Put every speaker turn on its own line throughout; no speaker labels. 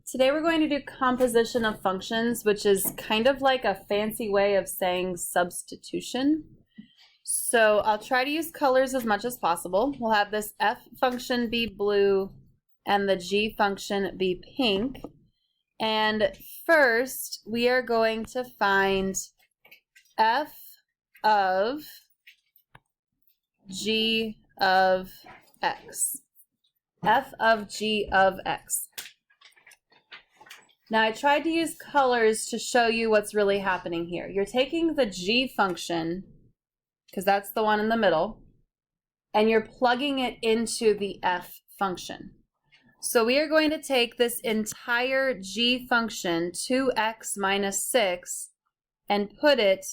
Today we're going to do composition of functions, which is kind of like a fancy way of saying substitution. So I'll try to use colors as much as possible. We'll have this f function be blue and the g function be pink. And first we are going to find f of g of x. F of g of x. Now I tried to use colors to show you what's really happening here. You're taking the g function, because that's the one in the middle, and you're plugging it into the f function. So we are going to take this entire g function, 2x minus 6, and put it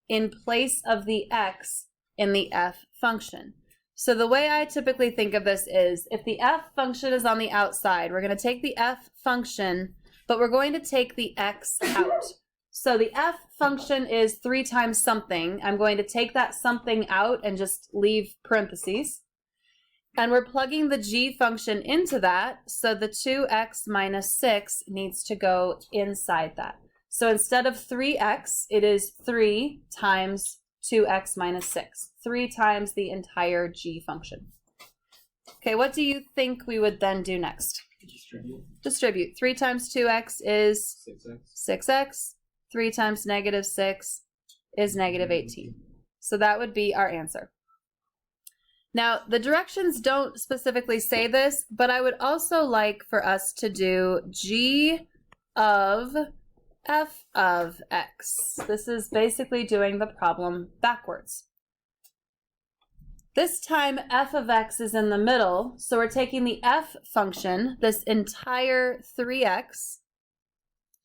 in place of the x in the f function. So the way I typically think of this is, if the f function is on the outside, we're going to take the f function, but we're going to take the x out. So the f function is 3 times something. I'm going to take that something out and just leave parentheses. And we're plugging the g function into that, so the 2x minus 6 needs to go inside that. So instead of 3x, it is 3 times 2x minus 6. 3 times the entire g function. Okay, what do you think we would then do next? Distribute. 3 times 2x is 6x. 3 times negative 6 is negative 18. So that would be our answer. Now, the directions don't specifically say this, but I would also like for us to do g of f of x. This is basically doing the problem backwards. This time f of x is in the middle, so we're taking the f function, this entire 3x,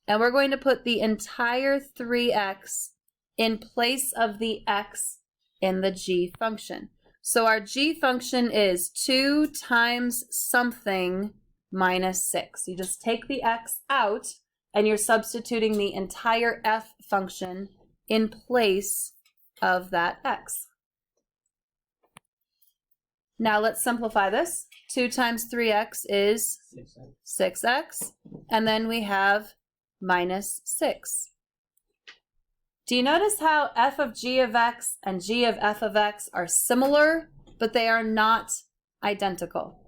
and we're going to put the entire 3x in place of the x in the g function. So our g function is 2 times something minus 6. You just take the x out, and you're substituting the entire f function in place of that x. Now let's simplify this. 2 times 3x is 6x, and then we have minus 6. Do you notice how f of g of x and g of f of x are similar, but they are not identical?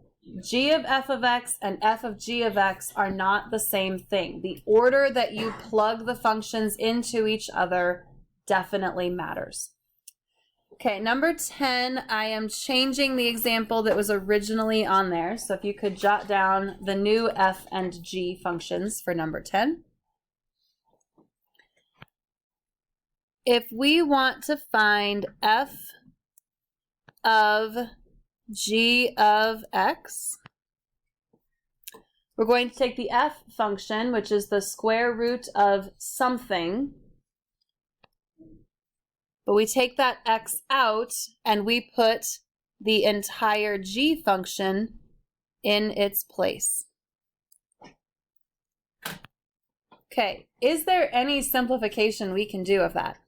G of f of x and f of g of x are not the same thing. The order that you plug the functions into each other definitely matters. Okay, number 10, I am changing the example that was originally on there. So if you could jot down the new f and g functions for number 10. If we want to find f of g of x, we're going to take the f function, which is the square root of something, but we take that x out and we put the entire g function in its place. Okay, is there any simplification we can do of that?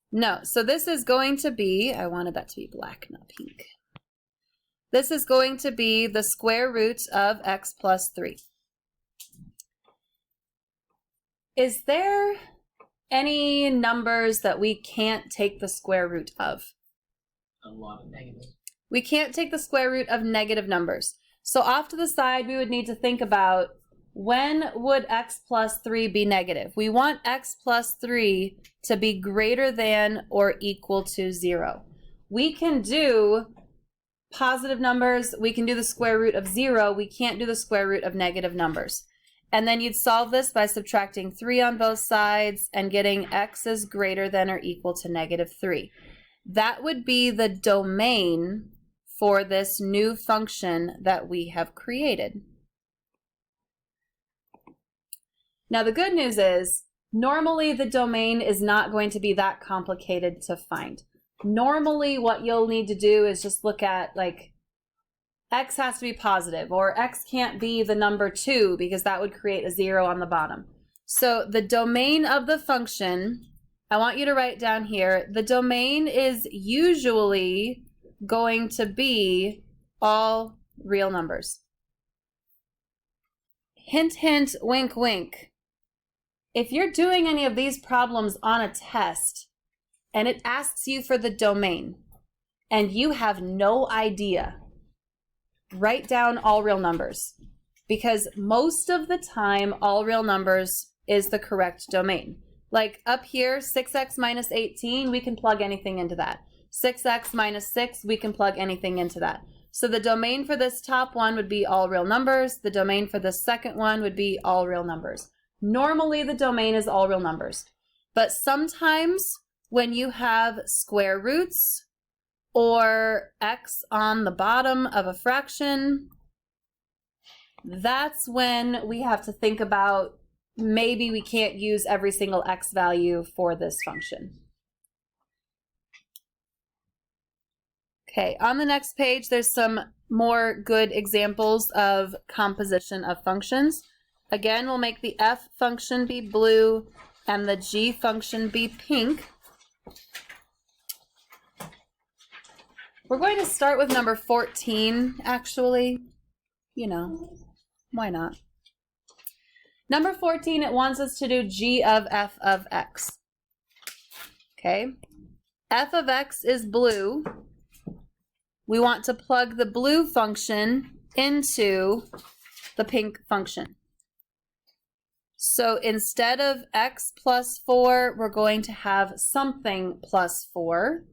No, so this is going to be, I wanted that to be black, not pink. This is going to be the square root of x plus 3. Is there any numbers that we can't take the square root of?
A lot of negatives.
We can't take the square root of negative numbers. So off to the side, we would need to think about, when would x plus 3 be negative? We want x plus 3 to be greater than or equal to 0. We can do positive numbers. We can do the square root of 0. We can't do the square root of negative numbers. And then you'd solve this by subtracting 3 on both sides and getting x is greater than or equal to negative 3. That would be the domain for this new function that we have created. Now the good news is, normally the domain is not going to be that complicated to find. Normally what you'll need to do is just look at, like, x has to be positive, or x can't be the number 2 because that would create a 0 on the bottom. So the domain of the function, I want you to write down here, the domain is usually going to be all real numbers. hint, hint, wink, wink. If you're doing any of these problems on a test and it asks you for the domain and you have no idea, write down all real numbers, because most of the time all real numbers is the correct domain. Like up here, 6x minus 18, we can plug anything into that. 6x minus 6, we can plug anything into that. So the domain for this top one would be all real numbers. The domain for the second one would be all real numbers. Normally the domain is all real numbers, but sometimes when you have square roots or x on the bottom of a fraction, that's when we have to think about maybe we can't use every single x value for this function. Okay, on the next page, there's some more good examples of composition of functions. Again, we'll make the f function be blue and the g function be pink. We're going to start with number 14, actually. You know, why not? Number 14, it wants us to do g of f of x. Okay, f of x is blue. We want to plug the blue function into the pink function. So instead of x plus 4, we're going to have something plus 4.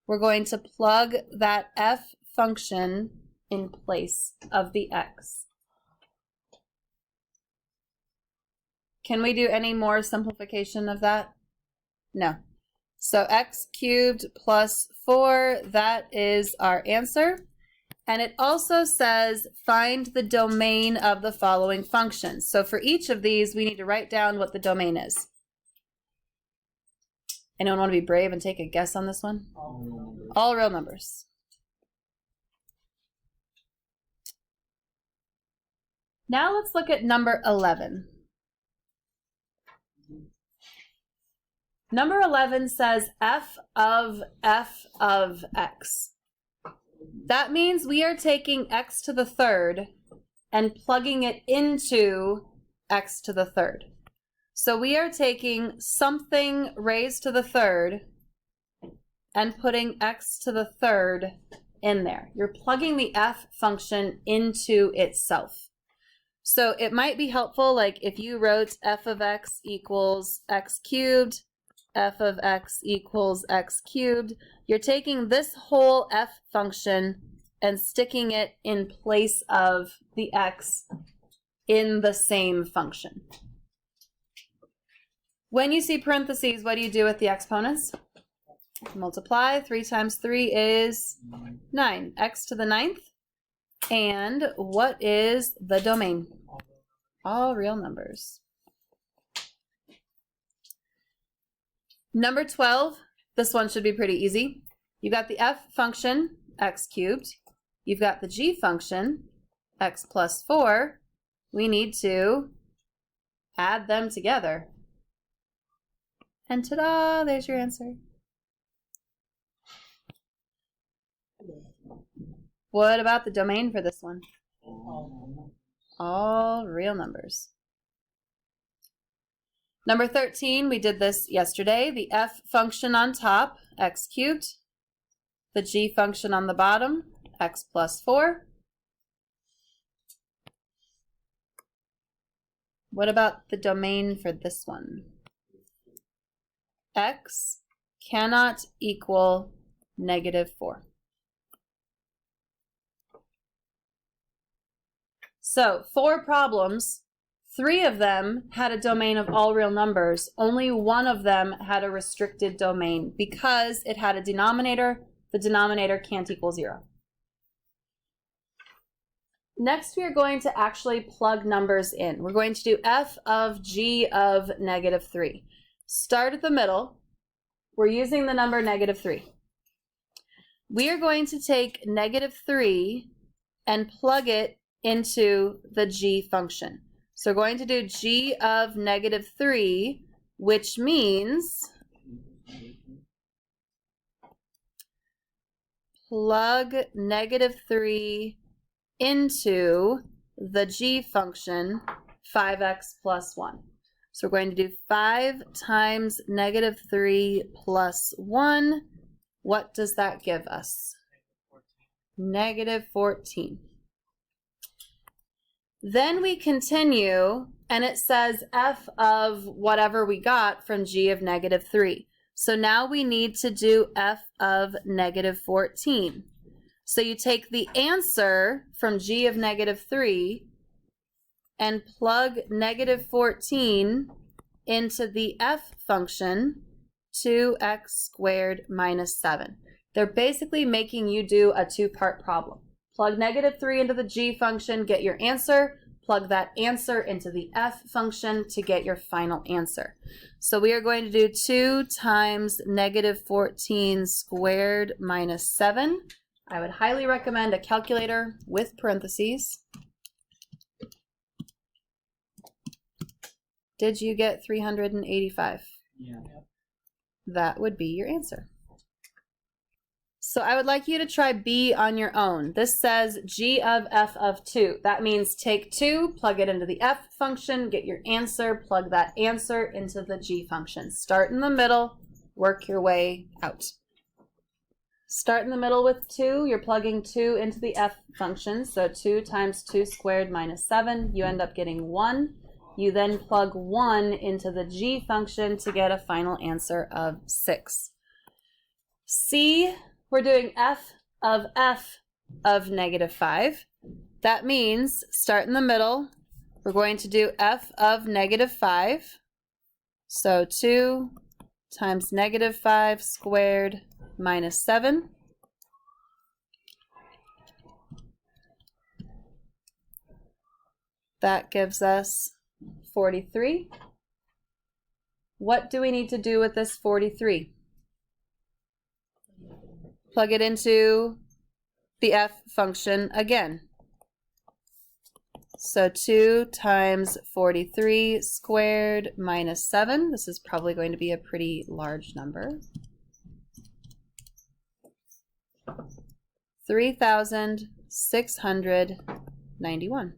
We're going to plug that f function in place of the x. Can we do any more simplification of that? No. So x cubed plus 4, that is our answer. And it also says find the domain of the following functions. So for each of these, we need to write down what the domain is. Anyone want to be brave and take a guess on this one? All real numbers. Now let's look at number 11. Number 11 says f of x. That means we are taking x to the third and plugging it into x to the third. So we are taking something raised to the third and putting x to the third in there. You're plugging the f function into itself. So it might be helpful, like if you wrote f of x equals x cubed, f of x equals x cubed, you're taking this whole f function and sticking it in place of the x in the same function. When you see parentheses, what do you do with the exponents? Multiply. 3 times 3 is 9. X to the 9th. And what is the domain? All real numbers. Number 12, this one should be pretty easy. You've got the f function, x cubed. You've got the g function, x plus 4. We need to add them together. And ta-da, there's your answer. What about the domain for this one? All real numbers. Number 13, we did this yesterday. The f function on top, x cubed. The g function on the bottom, x plus 4. What about the domain for this one? X cannot equal -4. So 4 problems, 3 of them had a domain of all real numbers. Only 1 of them had a restricted domain because it had a denominator. The denominator can't equal 0. Next, we are going to actually plug numbers in. We're going to do f of g of -3. Start at the middle. We're using the number -3. We are going to take -3 and plug it into the g function. So we're going to do g of -3, which means plug -3 into the g function 5x plus 1. So we're going to do 5 times negative 3 plus 1. What does that give us? Negative 14. Then we continue, and it says f of whatever we got from g of negative 3. So now we need to do f of negative 14. So you take the answer from g of negative 3 and plug negative 14 into the f function 2x squared minus 7. They're basically making you do a two-part problem. Plug negative 3 into the g function, get your answer. Plug that answer into the f function to get your final answer. So we are going to do 2 times negative 14 squared minus 7. I would highly recommend a calculator with parentheses. Did you get 385?
Yeah.
That would be your answer. So I would like you to try B on your own. This says g of f of 2. That means take 2, plug it into the f function, get your answer, plug that answer into the g function. Start in the middle, work your way out. Start in the middle with 2. You're plugging 2 into the f function. So 2 times 2 squared minus 7. You end up getting 1. You then plug 1 into the g function to get a final answer of 6. C, we're doing f of negative 5. That means start in the middle. We're going to do f of negative 5. So 2 times negative 5 squared minus 7. That gives us 43. What do we need to do with this 43? Plug it into the f function again. So 2 times 43 squared minus 7. This is probably going to be a pretty large number. 3,691.